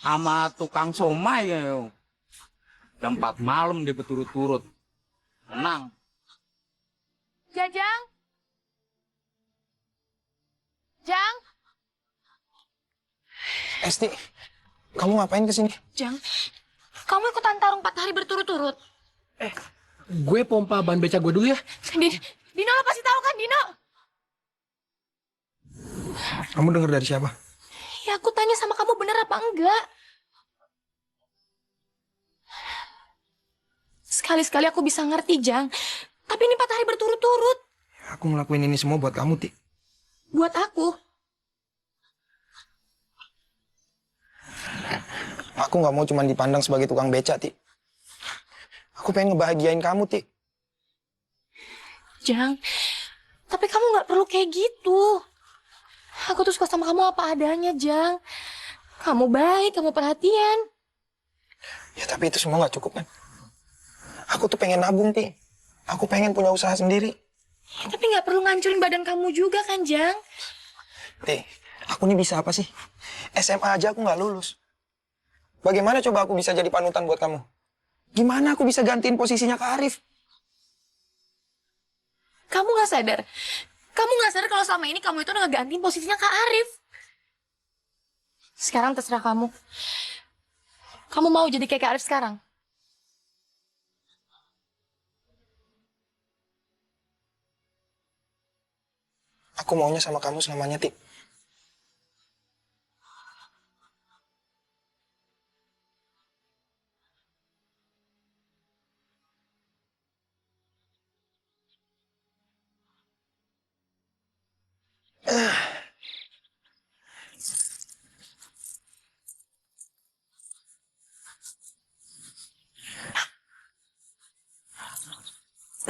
sama tukang somai ya. Jam 4 malam dia berturut-turut. Menang. Jajang. Jang. Esti, kamu ngapain kesini? Jang. Kamu ikutan tarung 4 hari berturut-turut. Gue pompa ban beca gue dulu ya. Dino lo pasti tahu kan, Dino? Kamu dengar dari siapa? Ya aku tanya sama kamu bener apa enggak? Sekali-sekali aku bisa ngerti, Jang. Tapi ini 4 hari berturut-turut. Aku ngelakuin ini semua buat kamu, Ti. Buat aku. Aku nggak mau cuma dipandang sebagai tukang beca, Ti. Aku pengen ngebahagiain kamu, Ti. Jang, tapi kamu nggak perlu kayak gitu. Aku tuh suka sama kamu apa adanya, Jang. Kamu baik, kamu perhatian. Ya tapi itu semua nggak cukup kan? Aku tuh pengen nabung, Ti. Aku pengen punya usaha sendiri. Tapi nggak perlu ngancurin badan kamu juga kan, Jang? Ti, aku ini bisa apa sih? SMA aja aku nggak lulus. Bagaimana coba aku bisa jadi panutan buat kamu? Gimana aku bisa gantiin posisinya Kak Arif? Kamu nggak sadar? Kamu nggak sadar kalau selama ini kamu itu udah ngegantiin posisinya Kak Arif? Sekarang terserah kamu. Kamu mau jadi kayak Kak Arif sekarang? Aku maunya sama kamu selamanya, Ti.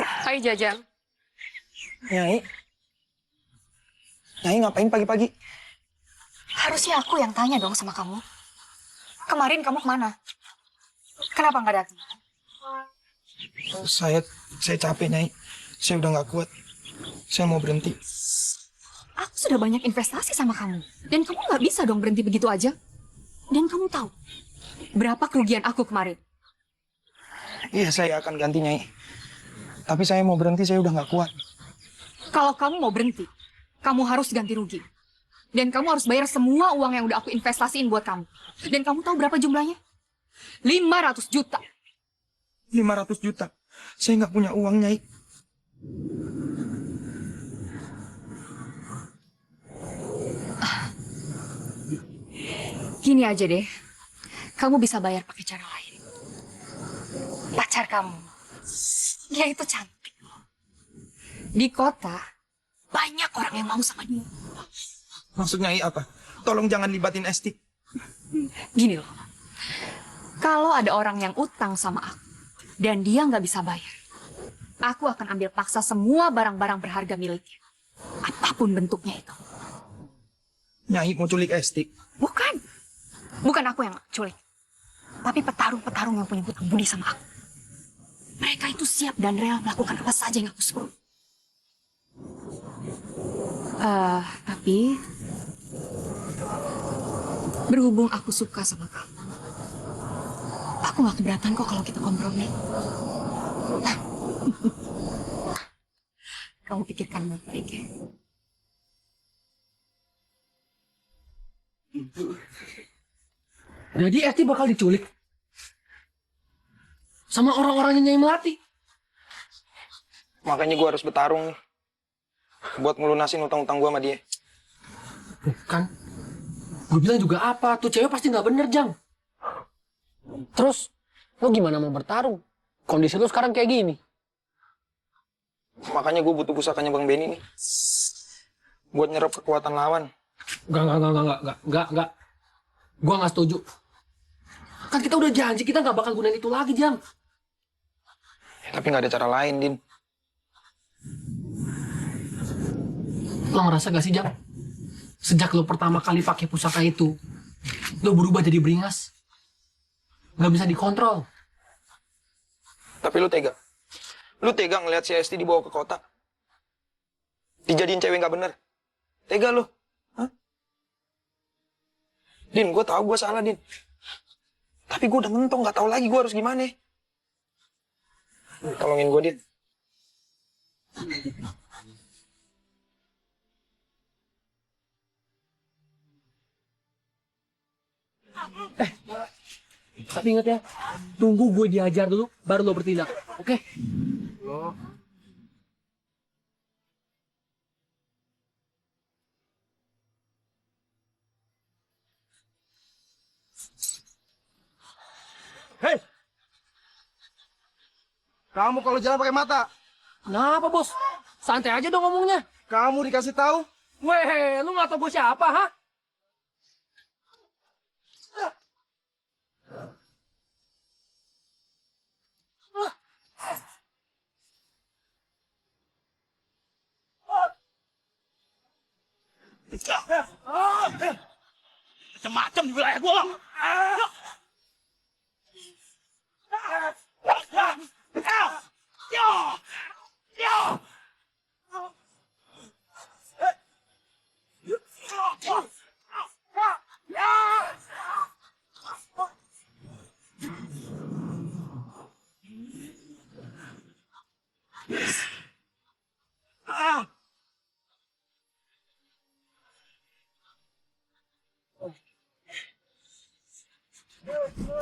Hai Jajang. Nyai. Nyai ngapain pagi-pagi? Harusnya aku yang tanya dong sama kamu. Kemarin kamu kemana? Kenapa nggak datang? Saya capek, Nyai. Saya udah nggak kuat. Saya mau berhenti. Aku sudah banyak investasi sama kamu. Dan kamu nggak bisa dong berhenti begitu aja. Dan kamu tahu berapa kerugian aku kemarin? Iya, saya akan ganti, Nyai. Tapi saya mau berhenti, saya udah nggak kuat. Kalau kamu mau berhenti, kamu harus ganti rugi. Dan kamu harus bayar semua uang yang udah aku investasiin buat kamu. Dan kamu tahu berapa jumlahnya? 500 juta. 500 juta. Saya nggak punya uang, Nyai. Gini aja deh, kamu bisa bayar pakai cara lain. Pacar kamu, dia itu cantik. Di kota, banyak orang yang mau sama dia. Maksud Nyai apa? Tolong jangan libatin Esti. Gini loh, kalau ada orang yang utang sama aku, dan dia nggak bisa bayar, aku akan ambil paksa semua barang-barang berharga miliknya. Apapun bentuknya itu. Nyai mau culik Esti. Bukan. Bukan aku yang culik. Tapi petarung-petarung yang punya hutang budi sama aku. Mereka itu siap dan rela melakukan apa saja yang aku suruh. Tapi berhubung aku suka sama kamu, aku gak keberatan kok kalau kita kompromi. Kamu pikirkan baik-baik ya. Jadi Esti bakal diculik sama orang-orangnya Nyai Melati. Makanya gue harus bertarung nih. Buat ngelunasin utang-utang gue sama dia. Bukan. Gue bilang juga apa, tuh cewek pasti nggak bener, Jang. Terus, lo gimana mau bertarung? Kondisi lo sekarang kayak gini. Makanya gue butuh pusakanya Bang Benny nih. Buat nyerap kekuatan lawan. Enggak. Gue nggak setuju. Kan kita udah janji kita nggak bakal gunain itu lagi, Jang. Ya, tapi nggak ada cara lain, Din. Lo ngerasa gak sih, Jang? Sejak lo pertama kali pakai pusaka itu, lo berubah jadi beringas. Nggak bisa dikontrol. Tapi lu tega. Lu tega ngeliat si Esti dibawa ke kota. Dijadiin cewek nggak bener. Tega lu. Hah? Din, gue tahu gue salah, Din. Tapi gue udah mentok, nggak tahu lagi gue harus gimana. Tolongin gue, Din. Tapi ingat ya, tunggu gue diajar dulu, baru lo bertindak. Oke? Hei! Kamu kalau jalan pakai mata, Kenapa, Bos? Santai aja dong ngomongnya. kamu dikasih tahu. Weh, lu nggak tau gue siapa, ha? Macam-macam di wilayah gua.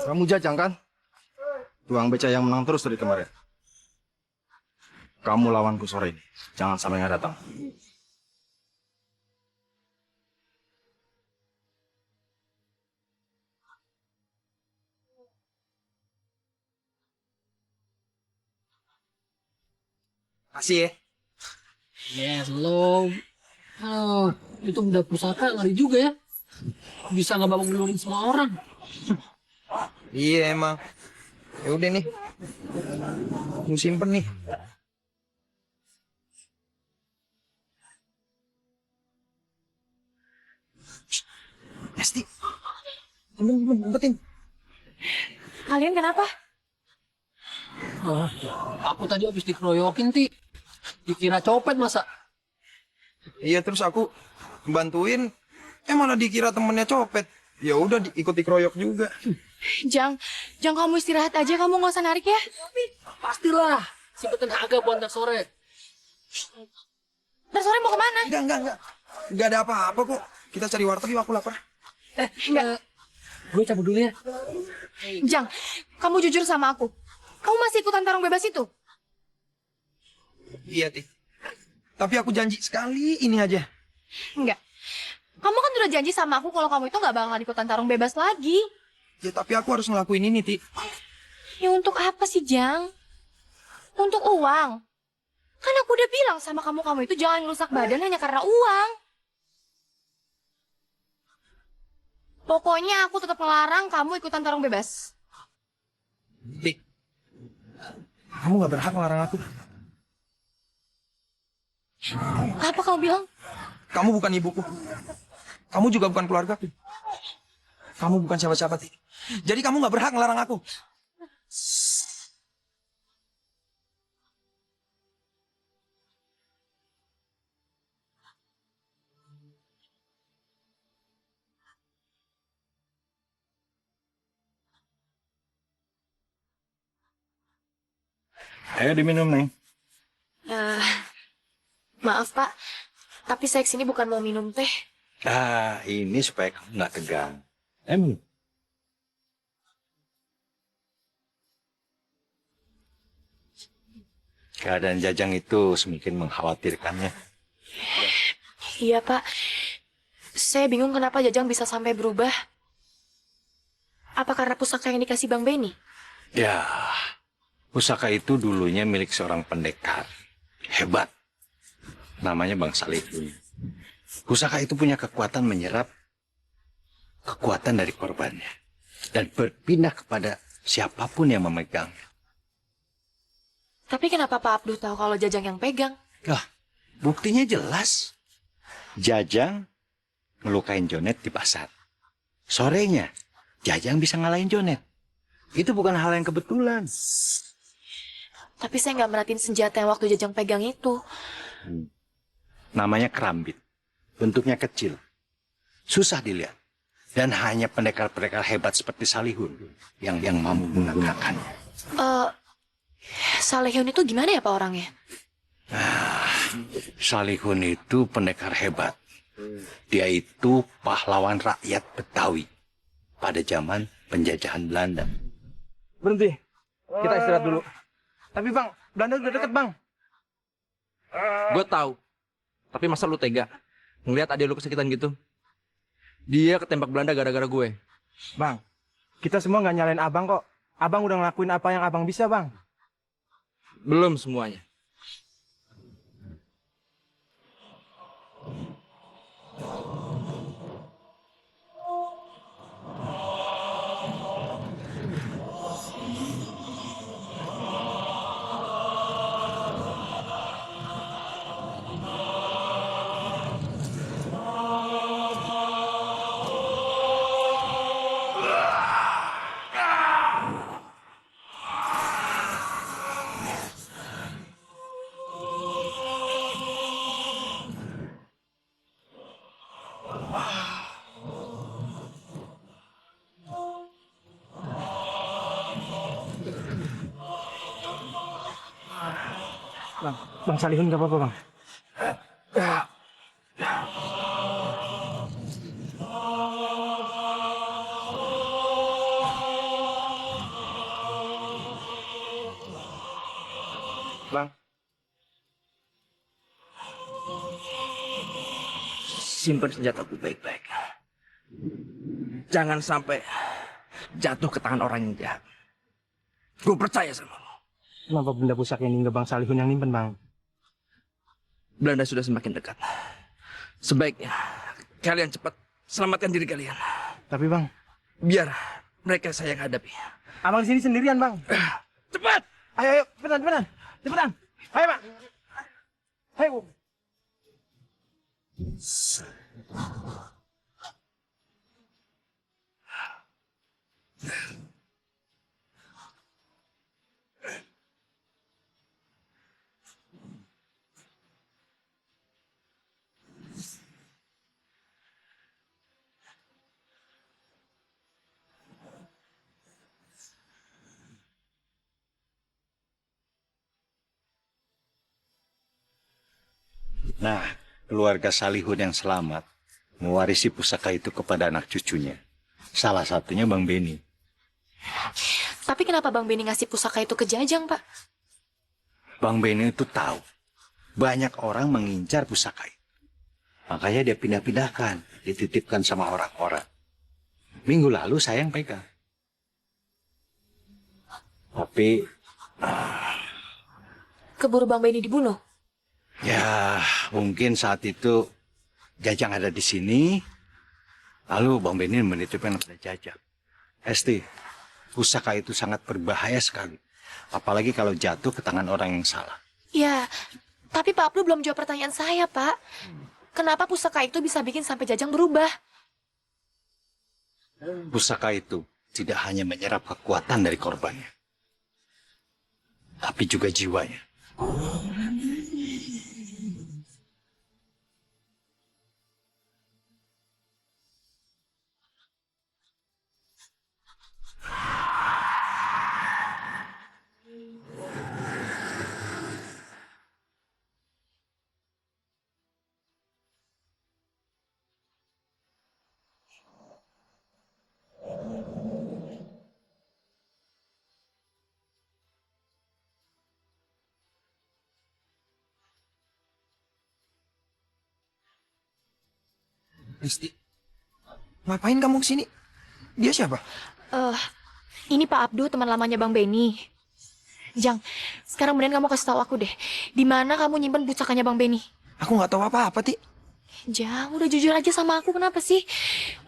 Kamu jajang kan? Tuang beca yang menang terus dari kemarin. Kamu lawanku sore ini. Jangan sampai nggak datang. Kasih ya. Yes, lo. Oh, itu udah pusaka ngeri juga ya. Bisa ngebabak belurin semua orang. Iya emang. Ya udah nih. Lu simpen nih. Esti. Umpetin. Kalian kenapa? Aku tadi habis dikeroyokin, Ti. Dikira copet masa? Iya, terus aku bantuin, malah dikira temennya copet. Ya udah ikut dikeroyok juga. Jang, kamu istirahat aja, kamu nggak usah narik ya. Pastilah. Simpetin harga buat ntar sore. Ntar sore mau kemana? Enggak. Enggak ada apa-apa kok. Kita cari warteg yuk, aku lapar. Enggak. Gue cabut dulu ya. Jang, kamu jujur sama aku. Kamu masih ikutan tarung bebas itu? Iya, Ti. Tapi aku janji sekali ini aja. Enggak. Kamu kan udah janji sama aku kalau kamu itu nggak bakalan ikutan tarung bebas lagi. Ya tapi aku harus ngelakuin ini, Ti. Ya untuk apa sih, Jang? Untuk uang. Kan aku udah bilang sama kamu itu jangan ngerusak badan hanya karena uang. Pokoknya aku tetap ngelarang kamu ikutan tarung bebas. Ti, kamu gak berhak melarang aku. Apa kamu bilang? Kamu bukan ibuku. Kamu juga bukan keluargaku. Kamu bukan siapa-siapa, Ti. Jadi kamu gak berhak ngelarang aku. Ayo diminum, Neng. Maaf, Pak. Tapi saya kesini bukan mau minum teh. Ini supaya kamu nggak tegang. Keadaan Jajang itu semakin mengkhawatirkannya. Iya, Pak. Saya bingung kenapa Jajang bisa sampai berubah. Apa karena pusaka yang dikasih Bang Benny? Ya, pusaka itu dulunya milik seorang pendekar. Hebat. Namanya Bang Salihun. Pusaka itu punya kekuatan menyerap kekuatan dari korbannya. Dan berpindah kepada siapapun yang memegangnya. Tapi kenapa Pak Abduh tahu kalau Jajang yang pegang? Buktinya jelas. Jajang ngelukain Jonet di pasar. Sorenya, Jajang bisa ngalahin Jonet. Itu bukan hal yang kebetulan. Tapi saya nggak merhatiin senjata yang waktu Jajang pegang itu. Namanya kerambit. Bentuknya kecil. Susah dilihat. Dan hanya pendekar-pendekar hebat seperti Salihun yang mampu menggunakannya. Salihun itu gimana ya Pak orangnya? Salihun itu pendekar hebat. Dia itu pahlawan rakyat Betawi pada zaman penjajahan Belanda. Berhenti. Kita istirahat dulu. Tapi Bang, Belanda udah deket, Bang. Gue tahu. Tapi masa lu tega ngelihat adik lu kesakitan gitu? Dia ketembak Belanda gara-gara gue. Bang, kita semua nggak nyalain Abang kok. Abang udah ngelakuin apa yang Abang bisa, Bang. Belum semuanya. Bang Salihun nggak apa-apa, Bang. Bang. Simpen senjataku baik-baik. Jangan sampai jatuh ke tangan orang yang jahat. Gue percaya sama lo. Kenapa benda pusaka ini nggak Bang Salihun yang nyimpen, Bang? Belanda sudah semakin dekat. Sebaiknya kalian cepat selamatkan diri kalian. Tapi Bang, Biar mereka saya yang hadapi. Abang di sini sendirian, Bang. Cepat! Ayo, cepetan. Ayo, Bang. Ayo. Nah, keluarga Salihun yang selamat mewarisi pusaka itu kepada anak cucunya. Salah satunya Bang Beni. Tapi kenapa Bang Beni ngasih pusaka itu ke Jajang, Pak? Bang Beni itu tahu banyak orang mengincar pusaka itu. Makanya dia pindah-pindahkan, dititipkan sama orang-orang. Minggu lalu saya yang pegang. Tapi Keburu Bang Beni dibunuh? ya mungkin saat itu Jajang ada di sini, lalu Bang Beni menitipkan pada Jajang. Esti, pusaka itu sangat berbahaya sekali. Apalagi kalau jatuh ke tangan orang yang salah. Ya, tapi Pak Abdul belum jawab pertanyaan saya, Pak. Kenapa pusaka itu bisa bikin sampai Jajang berubah? Pusaka itu tidak hanya menyerap kekuatan dari korbannya, tapi juga jiwanya. Risti, ngapain kamu kesini? Dia siapa? Ini Pak Abdul, teman lamanya Bang Beni. Jang, sekarang mending kamu kasih tahu aku deh, di mana kamu nyimpen pusakanya Bang Beni? Aku nggak tahu apa-apa, Ti. Jang, udah jujur aja sama aku, kenapa sih?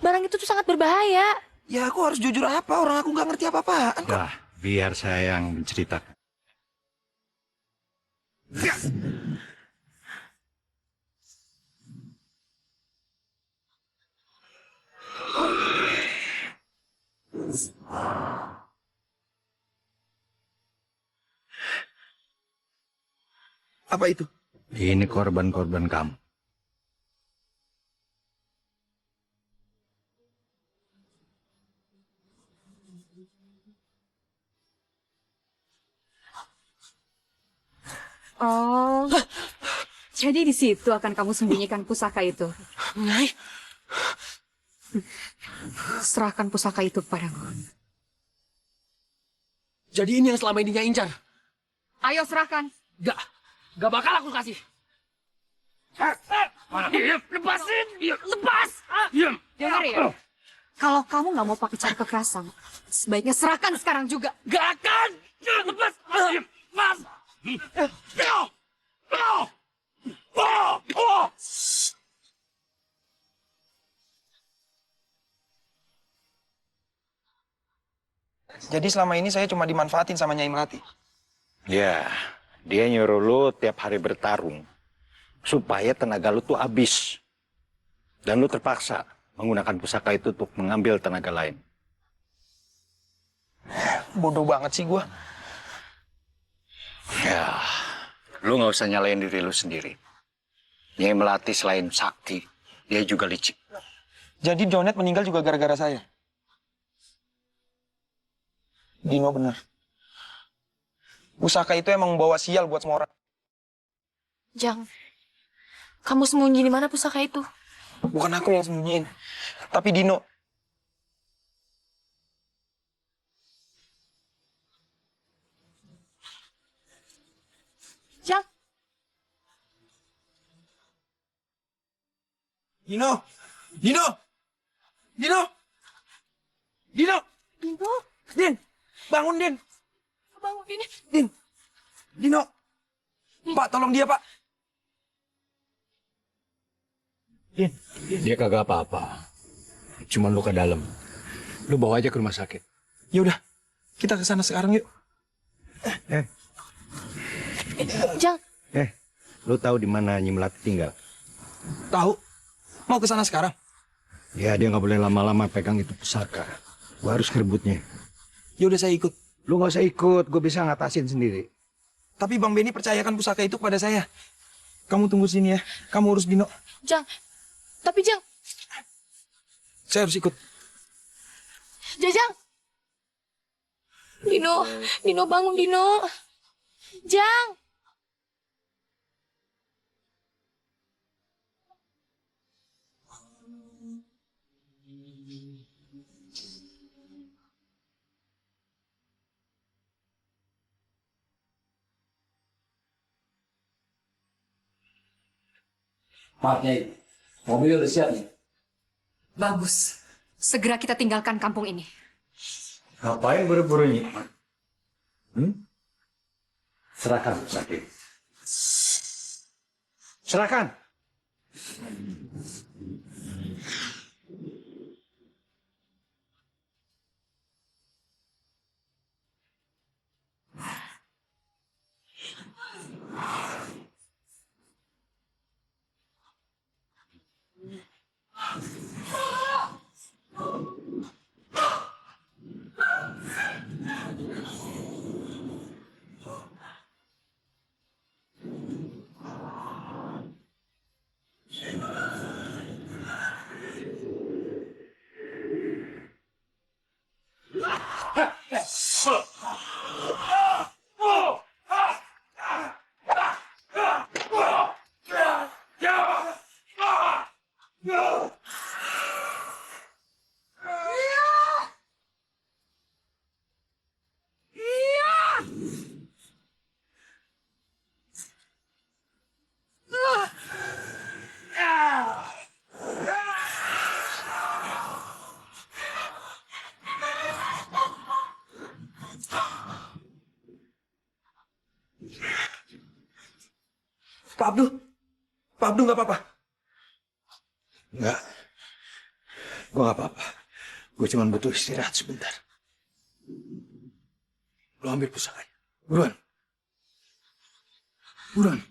Barang itu tuh sangat berbahaya. Ya aku harus jujur apa? Orang aku nggak ngerti apa-apaan kok. Nah, biar saya yang menceritakan. Apa itu? Ini korban-korban kamu. Oh, jadi di situ akan kamu sembunyikan pusaka itu. Nyai, Serahkan pusaka itu padaku. jadi ini yang selama ini Nyai incar. Ayo serahkan. Gak bakal aku kasih. Diam, lepasin! Lepas! Diam! Dengar ya. Kalau kamu nggak mau pakai cara kekerasan, sebaiknya serahkan sekarang juga. Gak akan! Lepas! Diam! Lepas! Jadi selama ini saya cuma dimanfaatin sama Nyai Melati. Ya, dia nyuruh lu tiap hari bertarung supaya tenaga lu tuh habis. Dan lu terpaksa menggunakan pusaka itu untuk mengambil tenaga lain. Bodoh banget sih gua. Ya, lu nggak usah nyalain diri lu sendiri. Nyai Melati selain sakti, dia juga licik. Jadi Jonet meninggal juga gara-gara saya. Dino bener. Pusaka itu emang membawa sial buat semua orang. Jang, kamu sembunyi di mana pusaka itu? Bukan aku yang sembunyiin, tapi Dino. Jang, Dino! Dino! Dino! Dino! Dino, Din! Bangun, Din! bangun ini. Din! Dino! Pak, tolong dia, Pak! Dia kagak apa-apa. Cuman luka dalam. Lu bawa aja ke rumah sakit. Ya udah, kita ke sana sekarang yuk. Jang, Lu tahu di mana Nyai Melati tinggal? Tahu? Mau ke sana sekarang? Ya, dia nggak boleh lama-lama pegang itu pusaka. Gua harus ngerebutnya. Ya udah saya ikut. Lu nggak usah ikut, gue bisa ngatasin sendiri. Tapi Bang Beni percayakan pusaka itu kepada saya. Kamu tunggu sini ya. Kamu urus Dino. Jang. Tapi Jang, Saya harus ikut. Jajang. Dino, Dino bangun Dino. Jang. Maaf, Nyai. Mobil udah siap nih. Bagus. Segera kita tinggalkan kampung ini. Ngapain buru-buru Nyi? Serahkan pusaka itu. Serahkan. Pak Abdul. Pak Abdul nggak apa-apa. Enggak. Gue gak apa-apa. Gue cuma butuh istirahat sebentar. Lo ambil pusakanya. Buruan. Buruan.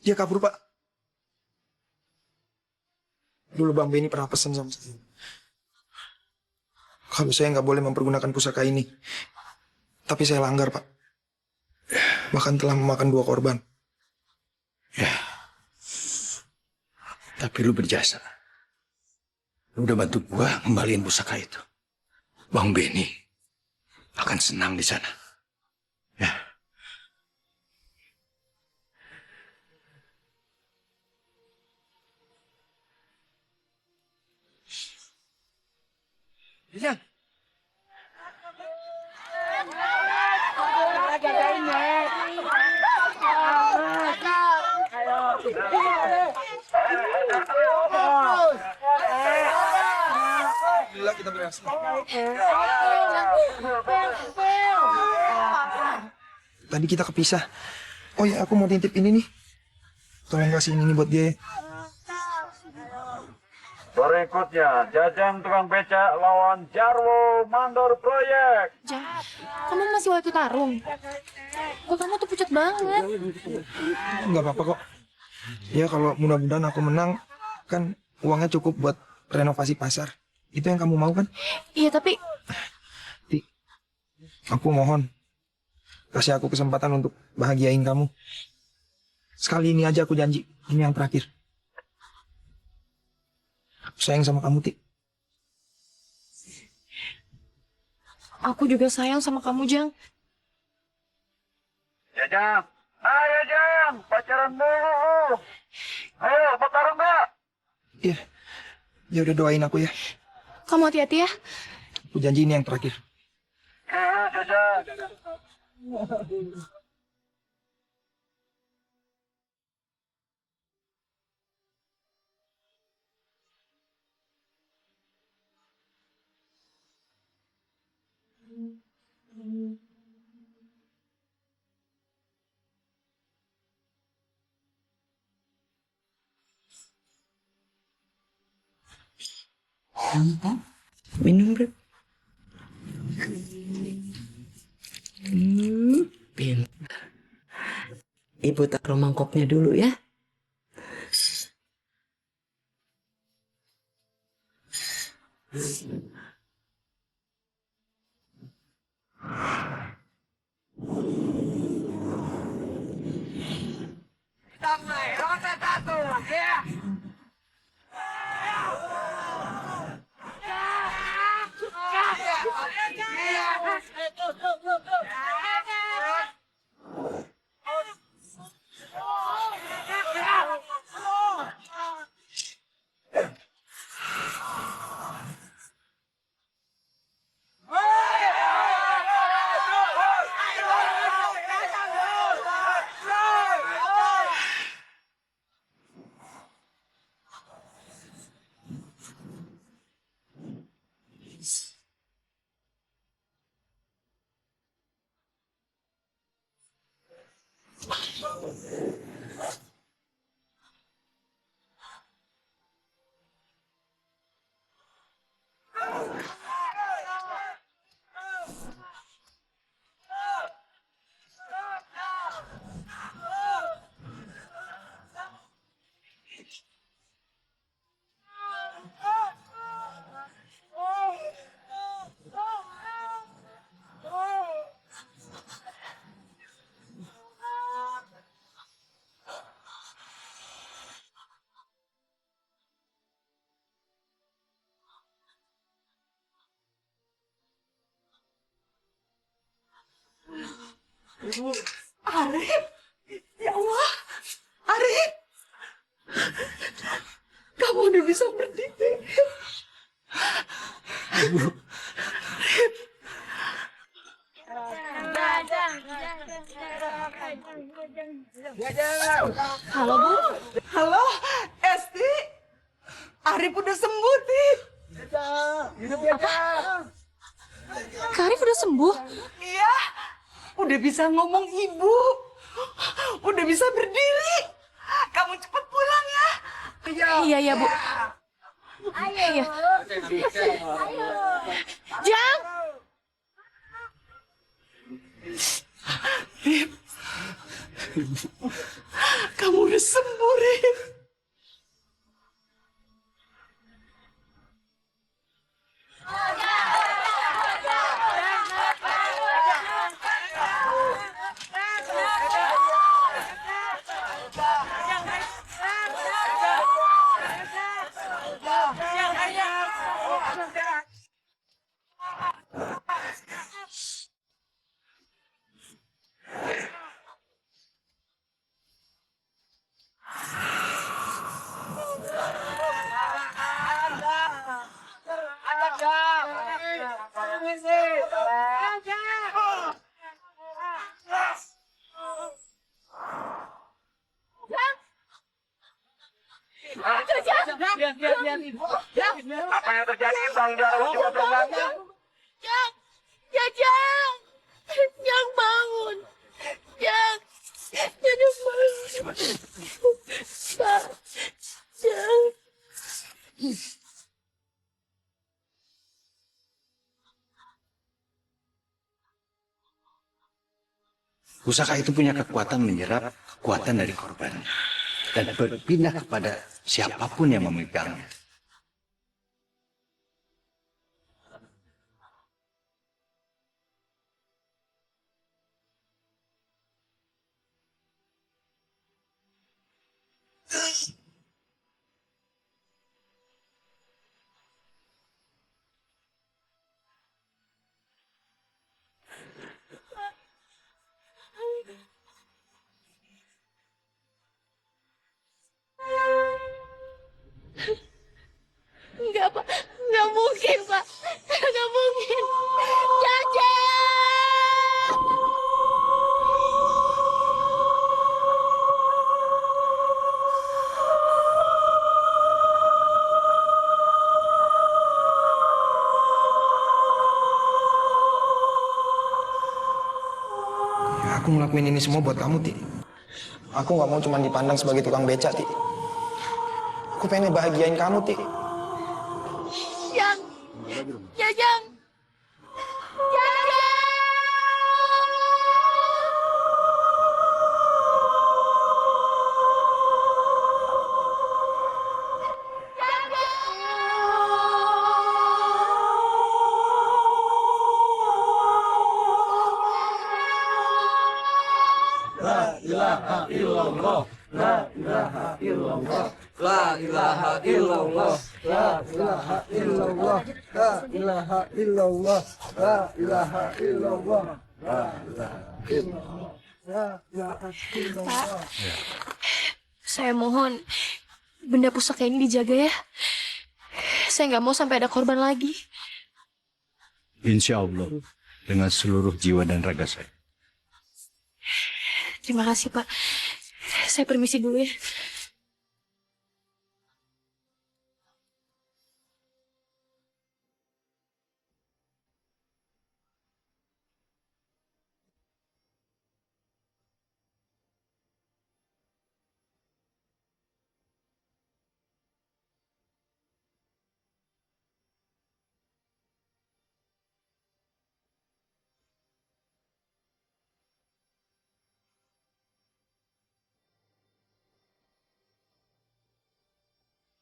Dia kabur, Pak. Dulu Bang Benny pernah pesan sama saya. Kalau saya nggak boleh mempergunakan pusaka ini. Tapi saya langgar, Pak. Bahkan telah memakan 2 korban. Ya. Tapi lu berjasa. Lu udah bantu gua ngembaliin pusaka itu. Bang Benny akan senang di sana. Ya. Iya. Alhamdulillah kita berhasil. Tadi kita kepisah. Oh ya, aku mau titip ini nih. Tolong kasih ini buat dia ya. Berikutnya, Jajang tukang becak lawan Jarwo mandor proyek. Kamu masih waktu tarung. Kok kamu tuh pucat banget. Nggak apa-apa kok. Ya kalau mudah-mudahan aku menang, kan uangnya cukup buat renovasi pasar. Itu yang kamu mau kan? Iya tapi Aku mohon, kasih aku kesempatan untuk bahagiain kamu. Sekali ini aja aku janji, ini yang terakhir. Aku sayang sama kamu, Ti. aku juga sayang sama kamu, Jang. Jajang, ayo Jang, pacaran mulu. Ayo, bertarung nggak? Iya, ya udah doain aku ya. Kamu hati-hati ya. Aku janji ini yang terakhir. Jajang. Minum, Bro. Pintar. Ibu taruh mangkoknya dulu ya. Arif, ya Allah, Arif, kamu udah bisa berdiri. Halo, Bu. Halo, Esti, Arif udah sembuh, Ti. Kak Arif udah sembuh? Iya, udah bisa ngomong ibu, udah bisa berdiri. Kamu cepet pulang ya. Iya, iya, Bu. Iya. Jang! Rip, kamu udah sembuh, Rip. Apa yang terjadi, Bang Jarwo juga belum bangun. Jang! Jang bangun! Jang! Bangun! Pak! Jang! Pusaka itu punya kekuatan menyerap kekuatan dari korban dan berpindah kepada siapapun yang memegangnya. Enggak, Pak. Enggak mungkin, Pak. Enggak mungkin. Jaja! Aku ngelakuin ini semua buat kamu, Ti. Aku nggak mau cuma dipandang sebagai tukang beca, Ti. Aku pengen bahagiain kamu, Ti. Jang! Jajang! Jajang! Saya mohon benda pusaka ini dijaga ya. Saya nggak mau sampai ada korban lagi. Insya Allah, dengan seluruh jiwa dan raga saya. Terima kasih, Pak. Saya permisi dulu ya.